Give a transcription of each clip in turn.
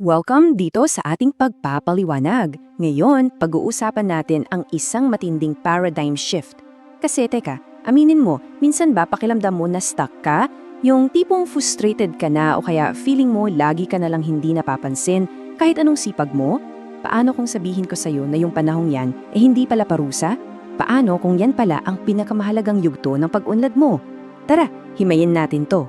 Welcome dito sa ating pagpapaliwanag. Ngayon, pag-uusapan natin ang isang matinding paradigm shift. Kasi teka, aminin mo, minsan ba pakiramdam mo na stuck ka? Yung tipong frustrated ka na o kaya feeling mo lagi ka na lang hindi napapansin kahit anong sipag mo? Paano kung sabihin ko sa'yo na yung panahong yan hindi pala parusa? Paano kung yan pala ang pinakamahalagang yugto ng pag-unlad mo? Tara, himayin natin to.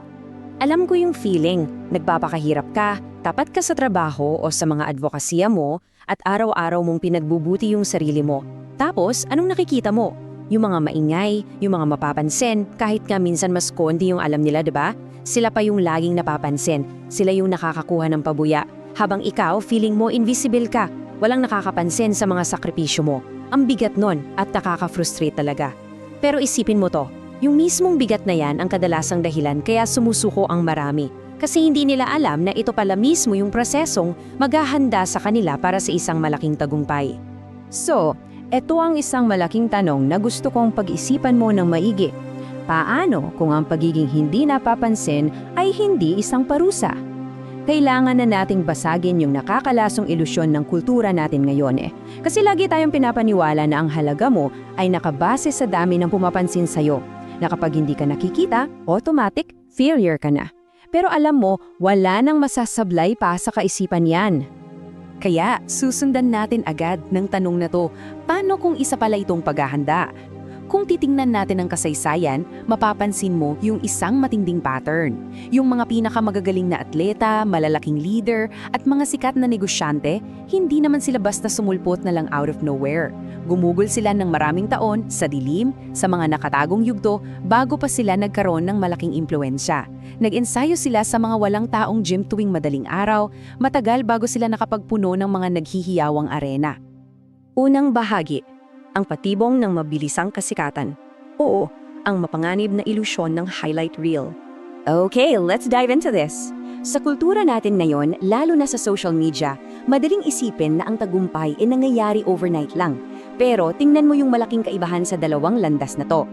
Alam ko yung feeling, nagpapakahirap ka, tapat ka sa trabaho o sa mga advokasya mo at araw-araw mong pinagbubuti yung sarili mo. Tapos, anong nakikita mo? Yung mga maingay, yung mga mapapansin, kahit nga minsan mas konti yung alam nila, 'di ba? Sila pa yung laging napapansin, sila yung nakakakuha ng pabuya. Habang ikaw, feeling mo invisible ka, walang nakakapansin sa mga sakripisyo mo. Ang bigat nun at nakaka-frustrate talaga. Pero isipin mo to, yung mismong bigat na yan ang kadalasang dahilan kaya sumusuko ang marami. Kasi hindi nila alam na ito pala mismo yung prosesong maghahanda sa kanila para sa isang malaking tagumpay. So, ito ang isang malaking tanong na gusto kong pag-isipan mo ng maigi. Paano kung ang pagiging hindi napapansin ay hindi isang parusa? Kailangan na nating basagin yung nakakalasong ilusyon ng kultura natin ngayon Kasi lagi tayong pinapaniwala na ang halaga mo ay nakabase sa dami ng pumapansin sa'yo. Na kapag hindi ka nakikita, automatic, failure ka na. Pero alam mo, wala nang masasablay pa sa kaisipan yan. Kaya, susundan natin agad ng tanong na to, paano kung isa pala itong paghahanda? Kung titingnan natin ang kasaysayan, mapapansin mo yung isang matinding pattern. Yung mga pinakamagagaling na atleta, malalaking leader, at mga sikat na negosyante, hindi naman sila basta sumulpot na lang out of nowhere. Gumugol sila ng maraming taon sa dilim, sa mga nakatagong yugto, bago pa sila nagkaroon ng malaking impluensya. Nag-ensayo sila sa mga walang taong gym tuwing madaling araw, matagal bago sila nakapagpuno ng mga naghihiyawang arena. Unang bahagi, ang patibong ng mabilisang kasikatan. Oo, ang mapanganib na ilusyon ng highlight reel. Okay, let's dive into this. Sa kultura natin ngayon, lalo na sa social media, madaling isipin na ang tagumpay ay nangyayari overnight lang. Pero tingnan mo yung malaking kaibahan sa dalawang landas na to.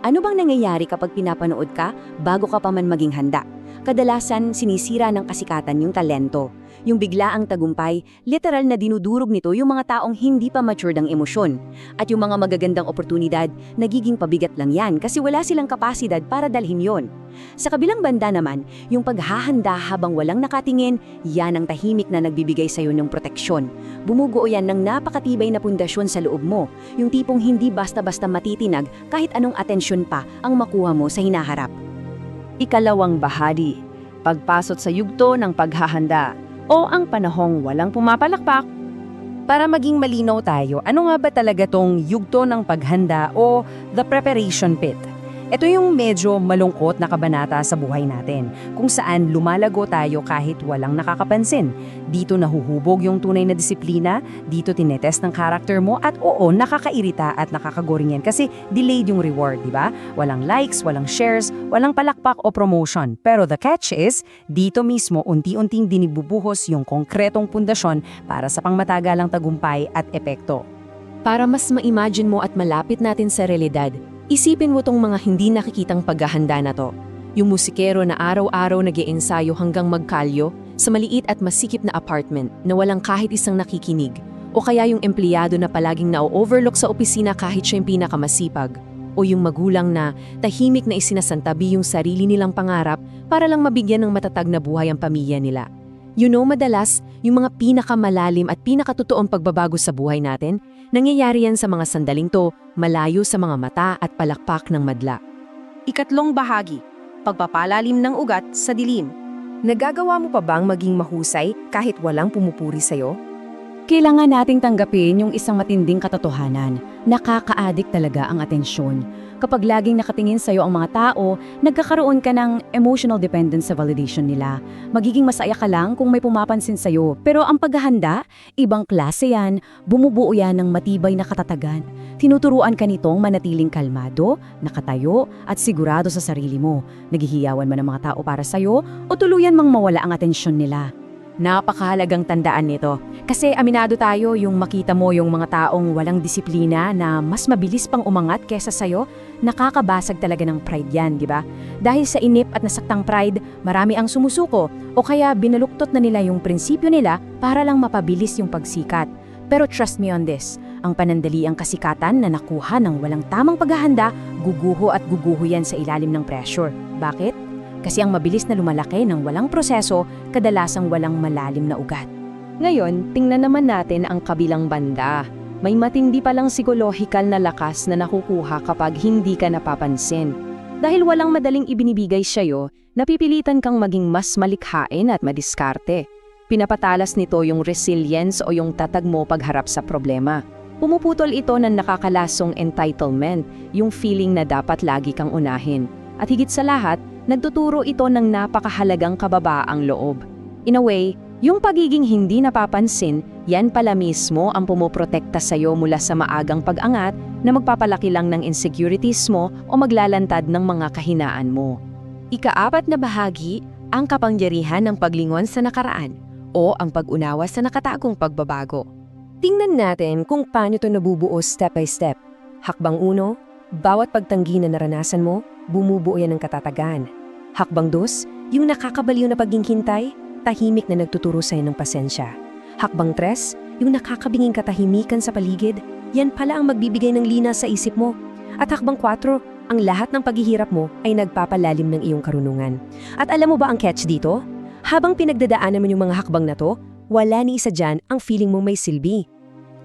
Ano bang nangyayari kapag pinapanood ka bago ka pa man maging handa? Kadalasan, sinisira ng kasikatan yung talento. Yung biglaang tagumpay, literal na dinudurog nito yung mga taong hindi pa matured ang emosyon. At yung mga magagandang oportunidad, nagiging pabigat lang yan kasi wala silang kapasidad para dalhin yon. Sa kabilang banda naman, yung paghahanda habang walang nakatingin, yan ang tahimik na nagbibigay sa'yo ng proteksyon. Bumubuo yan ng napakatibay na pundasyon sa loob mo, yung tipong hindi basta-basta matitinag kahit anong atensyon pa ang makuha mo sa hinaharap. Ikalawang bahagi, pagpasok sa yugto ng paghahanda o ang panahong walang pumapalakpak. Para maging malinaw tayo, ano nga ba talaga tong yugto ng paghanda o the preparation pit? Ito yung medyo malungkot na kabanata sa buhay natin, kung saan lumalago tayo kahit walang nakakapansin. Dito nahuhubog yung tunay na disiplina, dito tinetest ng karakter mo at oo, nakakairita at nakakagoring yan kasi delayed yung reward, di ba? Walang likes, walang shares, walang palakpak o promotion. Pero the catch is, dito mismo unti-unting dinibubuhos yung konkretong pundasyon para sa pangmatagalang tagumpay at epekto. Para mas ma-imagine mo at malapit natin sa realidad, isipin mo tong mga hindi nakikitang paghahanda na to. Yung musikero na araw-araw nag-iensayo hanggang magkalyo sa maliit at masikip na apartment na walang kahit isang nakikinig. O kaya yung empleyado na palaging na-overlook sa opisina kahit siya yung pinakamasipag. O yung magulang na tahimik na isinasantabi yung sarili nilang pangarap para lang mabigyan ng matatag na buhay ang pamilya nila. You know, madalas, yung mga pinakamalalim at pinakatotoong pagbabago sa buhay natin, nangyayari yan sa mga sandaling to, malayo sa mga mata at palakpak ng madla. Ikatlong bahagi, pagpapalalim ng ugat sa dilim. Nagagawa mo pa bang maging mahusay kahit walang pumupuri sa'yo? Kailangan nating tanggapin yung isang matinding katotohanan. Nakaka-addict talaga ang atensyon. Kapag laging nakatingin sa'yo ang mga tao, nagkakaroon ka ng emotional dependence sa validation nila. Magiging masaya ka lang kung may pumapansin sa'yo. Pero ang paghahanda, ibang klase yan, bumubuo yan ng matibay na katatagan. Tinuturuan ka nitong manatiling kalmado, nakatayo, at sigurado sa sarili mo. Naghihiyawan man ang mga tao para sa'yo o tuluyan mang mawala ang atensyon nila. Napakahalagang tandaan nito. Kasi aminado tayo yung makita mo yung mga taong walang disiplina na mas mabilis pang umangat kesa sa'yo, nakakabasag talaga ng pride yan, di ba? Dahil sa inip at nasaktang pride, marami ang sumusuko o kaya binaluktot na nila yung prinsipyo nila para lang mapabilis yung pagsikat. Pero trust me on this, ang panandaliang kasikatan na nakuha ng walang tamang paghahanda, guguho at guguho yan sa ilalim ng pressure. Bakit? Kasi ang mabilis na lumalaki ng walang proseso, kadalasang walang malalim na ugat. Ngayon, tingnan naman natin ang kabilang banda. May matindi palang psikolohikal na lakas na nakukuha kapag hindi ka napapansin. Dahil walang madaling ibinibigay sa'yo, napipilitan kang maging mas malikhain at madiskarte. Pinapatalas nito yung resilience o yung tatag mo pagharap sa problema. Pumuputol ito ng nakakalasong entitlement, yung feeling na dapat lagi kang unahin. At higit sa lahat, nagtuturo ito ng napakahalagang kababaang loob. In a way, yung pagiging hindi napapansin, yan pala mismo ang pumoprotekta sa'yo mula sa maagang pag-angat na magpapalaki lang ng insecurities mo o maglalantad ng mga kahinaan mo. Ika-4 na bahagi, ang kapangyarihan ng paglingon sa nakaraan o ang pag-unawa sa nakatagong pagbabago. Tingnan natin kung paano ito nabubuo step by step. Hakbang 1, bawat pagtanggi na naranasan mo, bumubuo yan ng katatagan. Hakbang 2, yung nakakabaliw na paghihintay, tahimik na nagtuturo sa'yo ng pasensya. Hakbang 3, yung nakakabinging katahimikan sa paligid, yan pala ang magbibigay ng lina sa isip mo. At hakbang 4, ang lahat ng paghihirap mo ay nagpapalalim ng iyong karunungan. At alam mo ba ang catch dito? Habang pinagdadaanan mo yung mga hakbang na to, wala ni isa dyan ang feeling mo may silbi.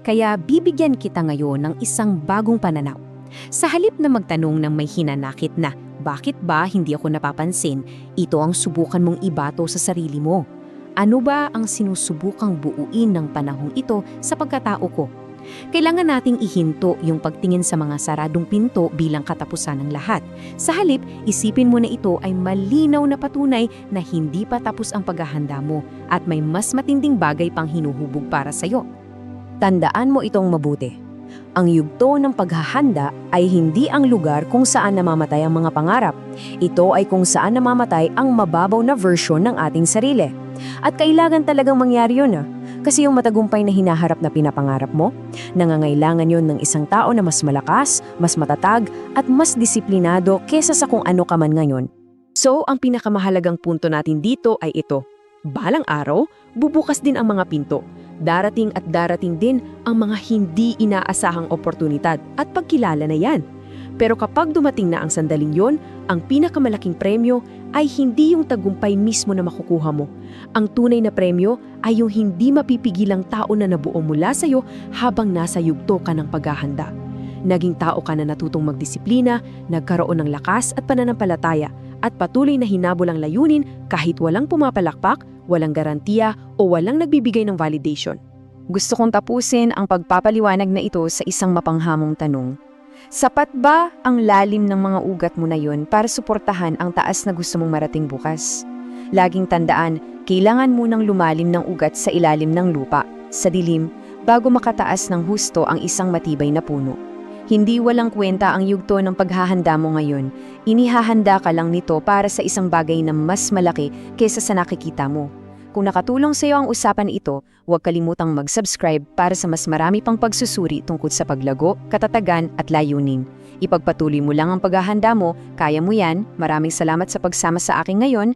Kaya bibigyan kita ngayon ng isang bagong pananaw. Sa halip na magtanong ng may hinanakit na, bakit ba hindi ako napapansin, ito ang subukan mong ibato sa sarili mo. Ano ba ang sinusubukang buuin ng panahong ito sa pagkatao ko? Kailangan nating ihinto yung pagtingin sa mga saradong pinto bilang katapusan ng lahat. Sa halip, isipin mo na ito ay malinaw na patunay na hindi pa tapos ang paghahanda mo at may mas matinding bagay pang hinuhubog para sa'yo. Tandaan mo itong mabuti. Ang yugto ng paghahanda ay hindi ang lugar kung saan namamatay ang mga pangarap. Ito ay kung saan namamatay ang mababaw na version ng ating sarili. At kailangan talagang mangyari yun Kasi yung matagumpay na hinaharap na pinapangarap mo, nangangailangan yun ng isang tao na mas malakas, mas matatag, at mas disiplinado kesa sa kung ano ka man ngayon. So, ang pinakamahalagang punto natin dito ay ito. Balang araw, bubukas din ang mga pinto. Darating at darating din ang mga hindi inaasahang oportunidad at pagkilala na yan. Pero kapag dumating na ang sandaling yon, ang pinakamalaking premyo ay hindi yung tagumpay mismo na makukuha mo. Ang tunay na premyo ay yung hindi mapipigilang tao na nabuo mula sa'yo habang nasa yugto ka ng paghahanda. Naging tao ka na natutong magdisiplina, nagkaroon ng lakas at pananampalataya, at patuloy na hinabol ang layunin kahit walang pumapalakpak, walang garantiya o walang nagbibigay ng validation. Gusto kong tapusin ang pagpapaliwanag na ito sa isang mapanghamong tanong. Sapat ba ang lalim ng mga ugat mo na yun para suportahan ang taas na gusto mong marating bukas? Laging tandaan, kailangan munang lumalim ng ugat sa ilalim ng lupa, sa dilim, bago makataas ng husto ang isang matibay na puno. Hindi walang kwenta ang yugto ng paghahanda mo ngayon. Inihahanda ka lang nito para sa isang bagay na mas malaki kaysa sa nakikita mo. Kung nakatulong sa iyo ang usapan ito, huwag kalimutang mag-subscribe para sa mas marami pang pagsusuri tungkol sa paglago, katatagan at layunin. Ipagpatuloy mo lang ang paghahanda mo, kaya mo yan. Maraming salamat sa pagsama sa akin ngayon.